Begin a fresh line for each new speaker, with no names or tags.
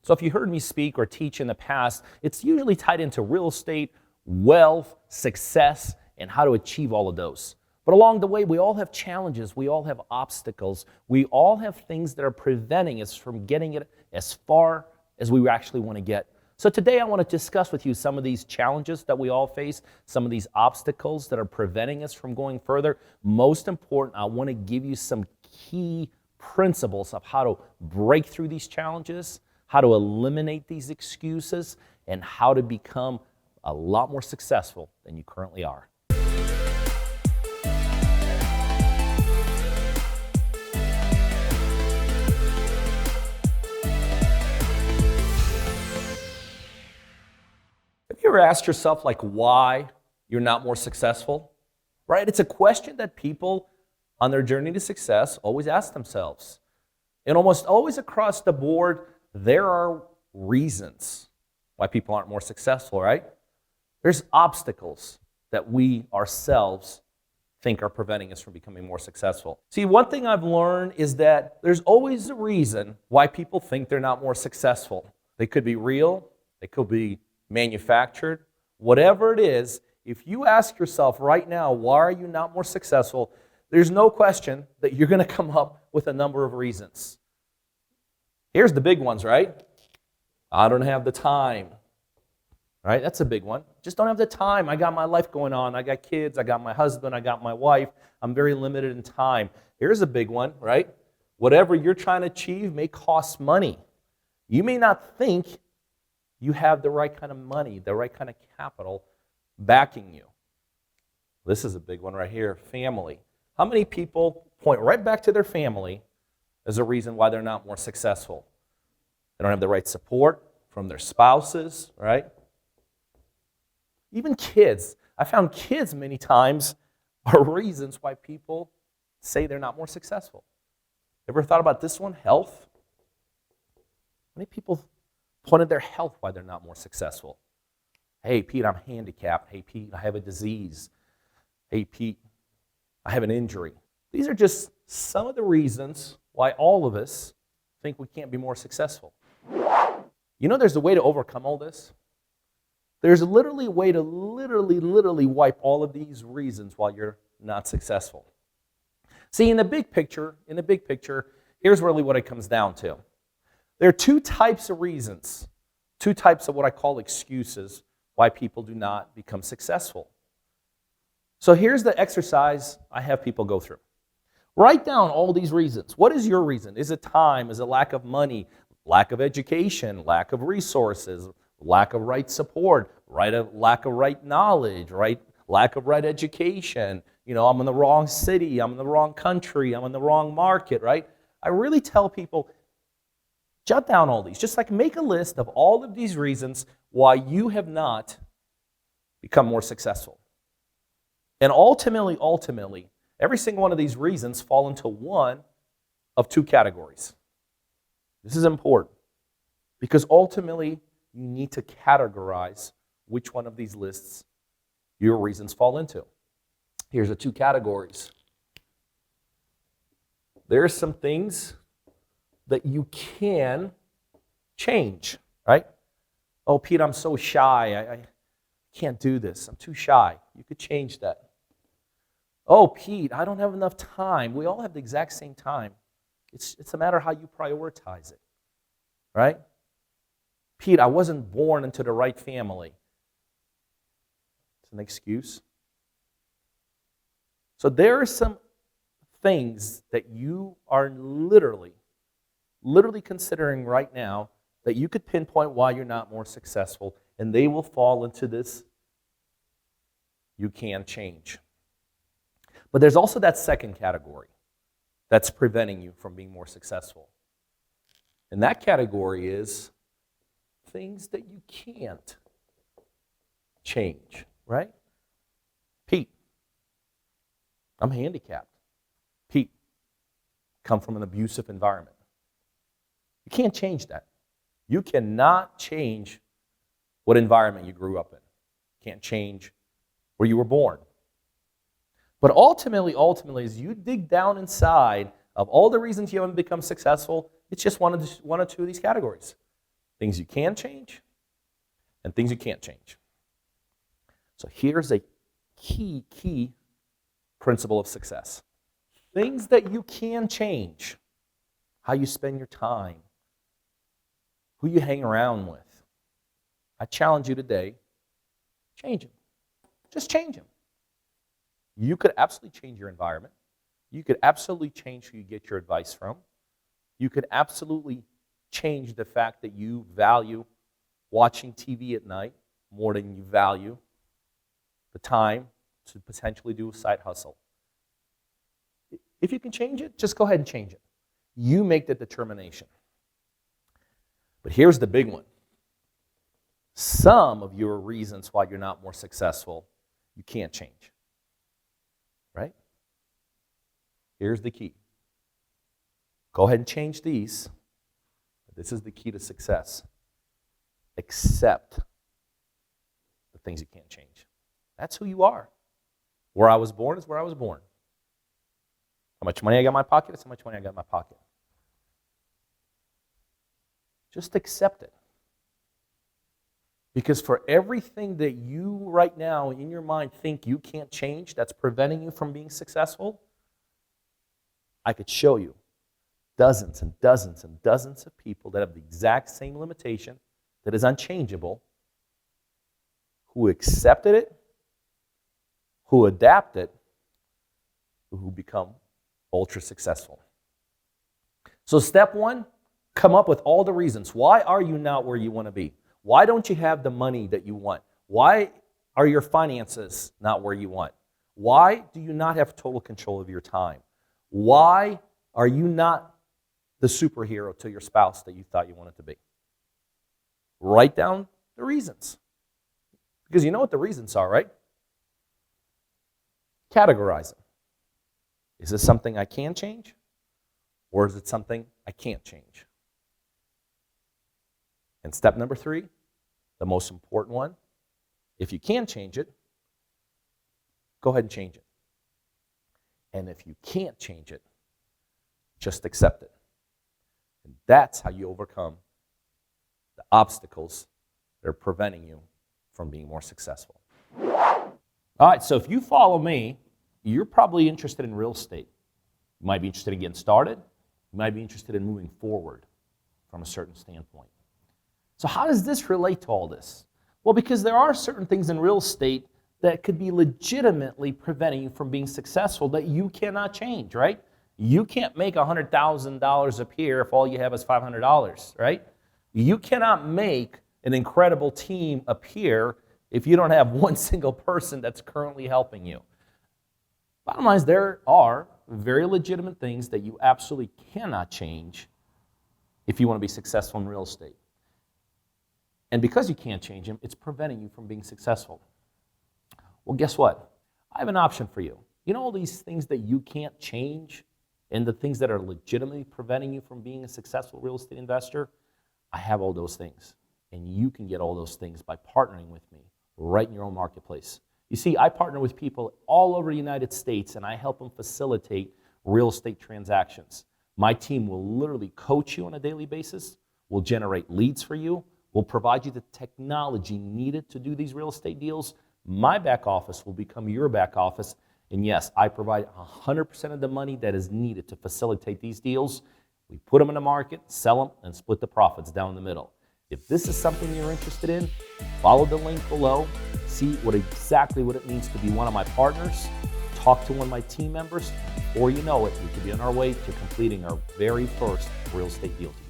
So if you heard me speak or teach in the past, it's usually tied into real estate, wealth, success, and how to achieve all of those. But along the way, we all have challenges. We all have obstacles. We all have things that are preventing us from getting it as far as we actually want to get. So today I want to discuss with you some of these challenges that we all face, some of these obstacles that are preventing us from going further. Most important, I want to give you some key principles of how to break through these challenges, how to eliminate these excuses, and how to become a lot more successful than you currently are. Have you ever asked yourself, why you're not more successful? Right? It's a question that people on their journey to success always ask themselves. And almost always across the board, there are reasons why people aren't more successful, right? There's obstacles that we ourselves think are preventing us from becoming more successful. See, one thing I've learned is that there's always a reason why people think they're not more successful. They could be real, they could be manufactured, whatever it is. If you ask yourself right now, why are you not more successful? There's no question that you're going to come up with a number of reasons. Here's the big ones, right? I don't have the time. Right? That's a big one. Just don't have the time. I got my life going on. I got kids. I got my husband. I got my wife. I'm very limited in time. Here's a big one, right? Whatever you're trying to achieve may cost money. You may not think you have the right kind of money, the right kind of capital backing you. This is a big one right here, family. How many people point right back to their family as a reason why they're not more successful? They don't have the right support from their spouses, right? Even kids. I found kids many times are reasons why people say they're not more successful. Ever thought about this one? Health? Many people pointed their health why they're not more successful. Hey, Pete, I'm handicapped. Hey, Pete, I have a disease. Hey, Pete, I have an injury. These are just some of the reasons why all of us think we can't be more successful. You know there's a way to overcome all this? There's literally a way to literally wipe all of these reasons why you're not successful. See, in the big picture, here's really what it comes down to. There are two types of reasons, two types of what I call excuses why people do not become successful. So here's the exercise I have people go through. Write down all these reasons. What is your reason? Is it time? Is it lack of money? Lack of education? Lack of resources? Lack of right support? Lack of right knowledge? Right? Lack of right education? I'm in the wrong city. I'm in the wrong country. I'm in the wrong market, right? I really tell people, jot down all these. Just make a list of all of these reasons why you have not become more successful. And ultimately, every single one of these reasons fall into one of two categories. This is important because ultimately you need to categorize which one of these lists your reasons fall into. Here's the two categories. There are some things that you can change, right? Oh, Pete, I'm so shy. I can't do this. I'm too shy. You could change that. Oh, Pete, I don't have enough time. We all have the exact same time. It's a matter of how you prioritize it, right? Pete, I wasn't born into the right family. It's an excuse. So there are some things that you are literally considering right now that you could pinpoint why you're not more successful, and they will fall into this you can change. But there's also that second category that's preventing you from being more successful. And that category is things that you can't change, right? Pete, I'm handicapped. Pete, come from an abusive environment. You can't change that. You cannot change what environment you grew up in. You can't change where you were born. But ultimately, as you dig down inside of all the reasons you haven't become successful, it's just one or two of these categories. things you can change, and things you can't change. So here's a key principle of success. Things that you can change: how you spend your time, who you hang around with. I challenge you today, change them. Just change them. You could absolutely change your environment. You could absolutely change who you get your advice from. You could absolutely change the fact that you value watching TV at night more than you value the time to potentially do a side hustle. If you can change it, just go ahead and change it. You make the determination. But here's the big one. Some of your reasons why you're not more successful, you can't change. Right? Here's the key. Go ahead and change these. This is the key to success. Accept the things you can't change. That's who you are. Where I was born is where I was born. How much money I got in my pocket is how much money I got in my pocket. Just accept it. Because for everything that you right now in your mind think you can't change that's preventing you from being successful, I could show you dozens and dozens and dozens of people that have the exact same limitation that is unchangeable, who accepted it, who adapted, who become ultra successful. So step one, come up with all the reasons. Why are you not where you want to be? Why don't you have the money that you want? Why are your finances not where you want? Why do you not have total control of your time? Why are you not the superhero to your spouse that you thought you wanted to be? Write down the reasons. Because you know what the reasons are, right? Categorize them. Is this something I can change? Or is it something I can't change? And step number 3, the most important one, if you can change it, go ahead and change it. And if you can't change it, just accept it. And that's how you overcome the obstacles that are preventing you from being more successful. All right, so if you follow me, you're probably interested in real estate. You might be interested in getting started. You might be interested in moving forward from a certain standpoint. So how does this relate to all this? Well, because there are certain things in real estate that could be legitimately preventing you from being successful that you cannot change, right? You can't make $100,000 up here if all you have is $500, right? You cannot make an incredible team up here if you don't have one single person that's currently helping you. Bottom line is there are very legitimate things that you absolutely cannot change if you want to be successful in real estate. And because you can't change them, it's preventing you from being successful. Well, guess what? I have an option for you. You know all these things that you can't change and the things that are legitimately preventing you from being a successful real estate investor? I have all those things. And you can get all those things by partnering with me right in your own marketplace. You see, I partner with people all over the United States, and I help them facilitate real estate transactions. My team will literally coach you on a daily basis. We'll generate leads for you. We'll provide you the technology needed to do these real estate deals. My back office will become your back office. And yes, I provide 100% of the money that is needed to facilitate these deals. We put them in the market, sell them, and split the profits down the middle. If this is something you're interested in, follow the link below. See exactly what it means to be one of my partners. Talk to one of my team members. Before you know it, we could be on our way to completing our very first real estate deal together.